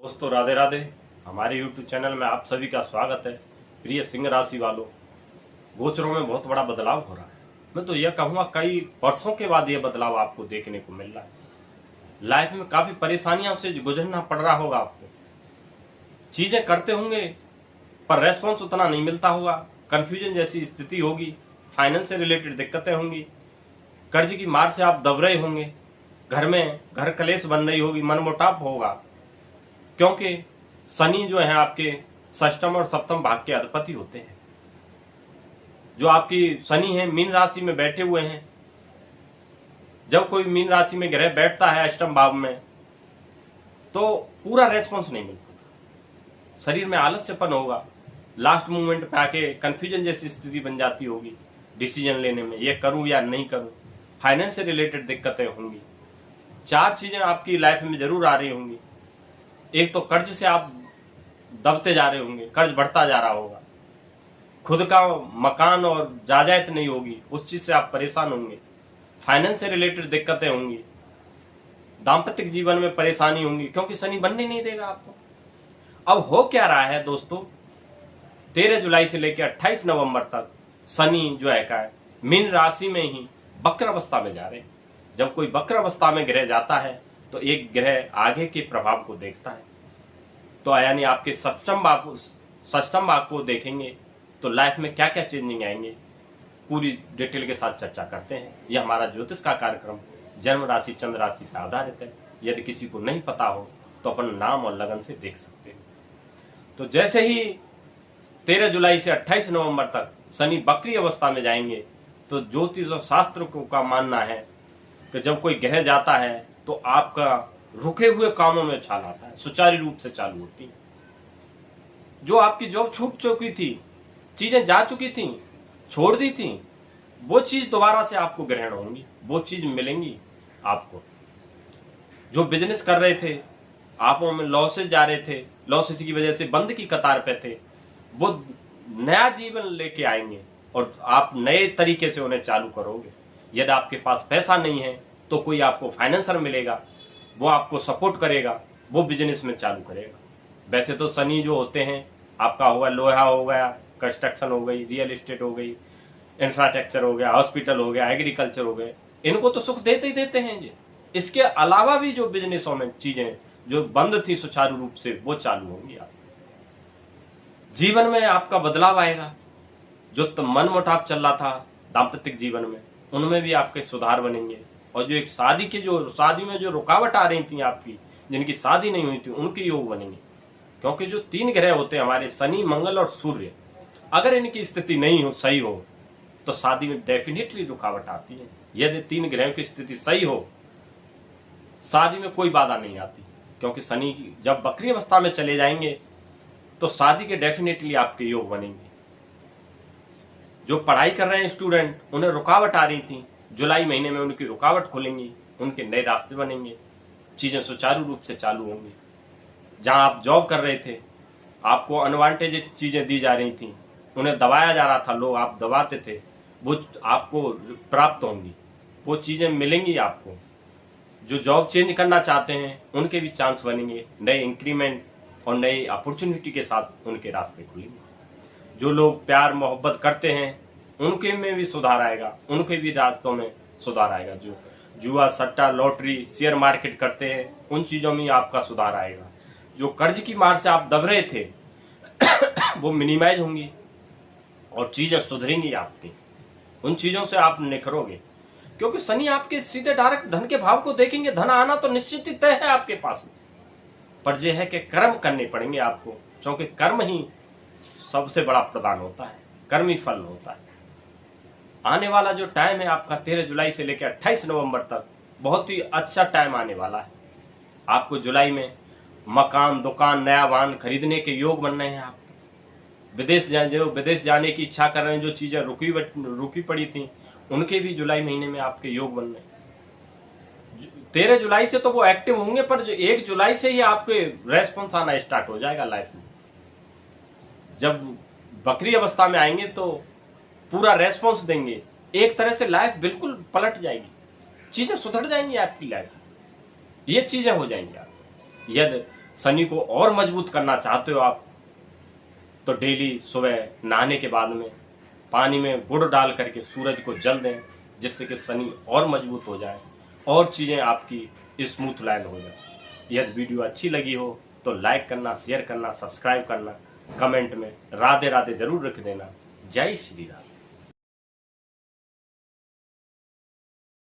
दोस्तों राधे राधे। हमारे YouTube channel में आप सभी का स्वागत है। प्रिय सिंह राशि वालों, गोचरों में बहुत बड़ा बदलाव हो रहा है। मैं तो यह कहूँगा कई वर्षों के बाद यह बदलाव आपको देखने को मिल रहा है। लाइफ में काफ़ी परेशानियों से गुजरना पड़ रहा होगा आपको। चीज़ें करते होंगे पर रेस्पॉन्स उतना नहीं मिलता होगा। कन्फ्यूजन जैसी स्थिति होगी। फाइनेंस से रिलेटेड दिक्कतें होंगी। कर्ज की मार से आप दब रहे होंगे। घर में घर कलेश बन रही होगी, मनमुटाव होगा, क्योंकि शनि जो है आपके षष्टम और सप्तम भाग के अधिपति होते हैं। जो आपकी शनि है मीन राशि में बैठे हुए हैं। जब कोई मीन राशि में ग्रह बैठता है अष्टम भाव में तो पूरा रेस्पॉन्स नहीं मिलता। शरीर में आलस्यपन होगा। लास्ट मोमेंट पे आके कंफ्यूजन जैसी स्थिति बन जाती होगी डिसीजन लेने में, ये करूं या नहीं करूं। फाइनेंस से रिलेटेड दिक्कतें होंगी। चार चीजें आपकी लाइफ में जरूर आ रही होंगी। एक तो कर्ज से आप दबते जा रहे होंगे, कर्ज बढ़ता जा रहा होगा। खुद का मकान और जायदाद नहीं होगी, उस चीज से आप परेशान होंगे। फाइनेंस से रिलेटेड दिक्कतें होंगी। दाम्पत्य जीवन में परेशानी होंगी क्योंकि शनि बनने नहीं देगा आपको। अब हो क्या रहा है दोस्तों, 13 जुलाई से लेकर 28 नवंबर तक शनि जो है मीन राशि में ही वक्र अवस्था में जा रहे हैं। जब कोई वक्र अवस्था में ग्रह जाता है तो एक ग्रह आगे के प्रभाव को देखता है। तो यानी आपके षष्टम भाव को देखेंगे तो लाइफ में क्या क्या चेंजिंग आएंगे, पूरी डिटेल के साथ चर्चा करते हैं। यह हमारा ज्योतिष का कार्यक्रम जन्म राशि चंद्र राशि पर आधारित है। यदि किसी को नहीं पता हो तो अपन नाम और लगन से देख सकते हैं। तो जैसे ही 13 जुलाई से 28 नवंबर तक शनि वक्री अवस्था में जाएंगे तो ज्योतिष और शास्त्र का मानना है कि जब कोई ग्रह जाता है तो आपका रुके हुए कामों में उछाल आता है, सुचारू रूप से चालू होती है। जो आपकी जॉब छूट चुकी थी, चीजें जा चुकी थी, छोड़ दी थी, वो चीज दोबारा से आपको ग्रहण होंगी, वो चीज मिलेंगी आपको। जो बिजनेस कर रहे थे, आप में लॉसेज जा रहे थे, लॉसेज की वजह से बंद की कतार पे थे, वो नया जीवन लेके आएंगे और आप नए तरीके से उन्हें चालू करोगे। यदि आपके पास पैसा नहीं है तो कोई आपको फाइनेंसर मिलेगा, वो आपको सपोर्ट करेगा, वो बिजनेस में चालू करेगा। वैसे तो शनि जो होते हैं आपका हुआ लोहा हो गया, कंस्ट्रक्शन हो गई, रियल एस्टेट हो गई, इंफ्रास्ट्रक्चर हो गया, हॉस्पिटल हो गया, एग्रीकल्चर हो गए, इनको तो सुख देते ही देते हैं जी। इसके अलावा भी जो बिजनेसों में चीजें जो बंद थी सुचारू रूप से वो चालू होंगी। आप जीवन में आपका बदलाव आएगा। जो मन मुटाव चल रहा था दाम्पत्य जीवन में, उनमें भी आपके सुधार बनेंगे। और जो एक शादी में जो रुकावट आ रही थी आपकी, जिनकी शादी नहीं हुई थी, उनके योग बनेंगे। क्योंकि जो 3 ग्रह होते हैं हमारे शनि मंगल और सूर्य, अगर इनकी स्थिति नहीं हो सही हो तो शादी में डेफिनेटली रुकावट आती है। यदि 3 ग्रहों की स्थिति सही हो शादी में कोई बाधा नहीं आती। क्योंकि शनि जब वक्री अवस्था में चले जाएंगे तो शादी के डेफिनेटली आपके योग बनेंगे। जो पढ़ाई कर रहे हैं स्टूडेंट, उन्हें रुकावट आ रही थी, जुलाई महीने में उनकी रुकावट खुलेंगी, उनके नए रास्ते बनेंगे, चीजें सुचारू रूप से चालू होंगी। जहां आप जॉब कर रहे थे, आपको अनवांटेज चीजें दी जा रही थी, उन्हें दबाया जा रहा था, लोग आप दबाते थे, वो आपको प्राप्त होंगी, वो चीजें मिलेंगी आपको। जो जॉब चेंज करना चाहते हैं उनके भी चांस बनेंगे, नए इंक्रीमेंट और नई अपॉर्चुनिटी के साथ उनके रास्ते खुलेंगे। जो लोग प्यार मोहब्बत करते हैं उनके में भी सुधार आएगा, उनके भी रास्तों में सुधार आएगा। जो जुआ सट्टा लॉटरी शेयर मार्केट करते हैं उन चीजों में आपका सुधार आएगा। जो कर्ज की मार से आप दब रहे थे वो मिनिमाइज होंगी और चीजें सुधरेंगी आपकी। उन चीजों से आप निखरोगे क्योंकि शनि आपके सीधे डायरेक्ट धन के भाव को देखेंगे। धन आना तो निश्चित ही तय है आपके पास, पर यह है कि कर्म करने पड़ेंगे आपको, क्योंकि कर्म ही सबसे बड़ा प्रदान होता है, कर्म ही फल होता है। आने वाला जो टाइम है आपका 13 जुलाई से लेकर 28 नवंबर तक बहुत ही अच्छा टाइम आने वाला है। आपको जुलाई में मकान दुकान नया वाहन खरीदने के योग बन रहे हैं। आप विदेश जाने की इच्छा कर रहे हैं, जो चीजें रुकी पड़ी थी उनके भी जुलाई महीने में आपके योग बन रहे हैं। 13 जुलाई से तो वो एक्टिव होंगे, पर जो 1 जुलाई से ही आपके रेस्पॉन्स आना स्टार्ट हो जाएगा लाइफ में। जब बकरी अवस्था में आएंगे तो पूरा रेस्पॉन्स देंगे, एक तरह से लाइफ बिल्कुल पलट जाएगी, चीजें सुधर जाएंगी आपकी लाइफ, ये चीजें हो जाएंगी। आप यदि शनि को और मजबूत करना चाहते हो आप, तो डेली सुबह नहाने के बाद में पानी में गुड़ डाल करके सूरज को जल दें, जिससे कि शनि और मजबूत हो जाए और चीज़ें आपकी स्मूथ लाइन हो जाए। यदि वीडियो अच्छी लगी हो तो लाइक करना, शेयर करना, सब्सक्राइब करना, कमेंट में राधे राधे जरूर रख देना। जय श्री राम।